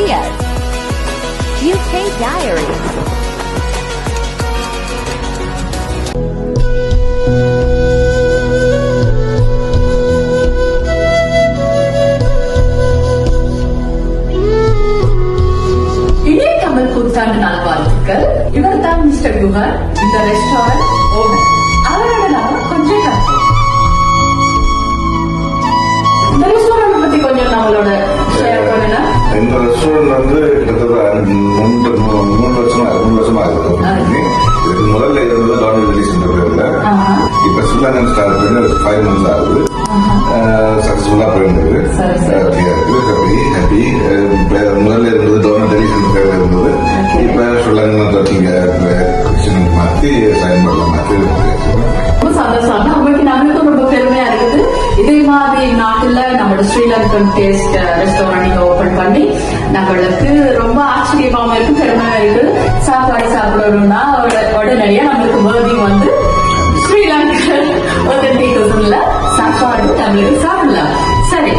Diaz. UK Diaries. புத்தாண்டு நல்வாழ்த்துக்கள். இவர் தான் மிஸ்டர் குஹர், இந்த ரெஸ்டாரண்ட் ஓனர். அவரோட நாம கொஞ்சம் இந்த ரெஸ்டாரண்ட் பத்தி கொஞ்சம் நம்மளோட ஷேர் பண்ணுங்க. இந்த ரெஸ்டாரண்ட் வந்து கிட்டத்தட்ட 3 வருஷமா இருக்கு. இதுக்கு முதல்ல இருந்தது டான் ரிலீஸ் பேர்ல. இப்ப ஸ்ரீலங்கன் ஸ்டார்ட் பண்ணி 5 months ஆகுது. சக்சஸ்ஃபுல்லா போயிருந்தது. ஹாப்பி. முதல்ல இருந்தது டான் ரிலீஸ் பேர்ல இருந்தது. இப்ப ஸ்ரீலங்கன் மாத்தி சைன் பண்ண மாத்தி ரொம்ப சந்தோஷம். உங்களுக்கு நம்மளுக்கும் ரொம்ப பெருமையா இருக்குது. இதே மாதிரி நாட்டுல நம்மளோட ஸ்ரீலங்கன் டேஸ்ட் ரெஸ்டாரண்ட் நீங்க ஓபன் பண்ணி நம்மளுக்கு ரொம்ப ஆச்சரியமாவும் இருக்கு, பெருமையா இருக்கு. சாப்பாடு சாப்பிடணும்னா உடனடியா நம்மளுக்கு வேர்டிங் வந்து ஸ்ரீலங்கன் சாப்பாடு நம்மளுக்கு சாப்பிடலாம். சரி,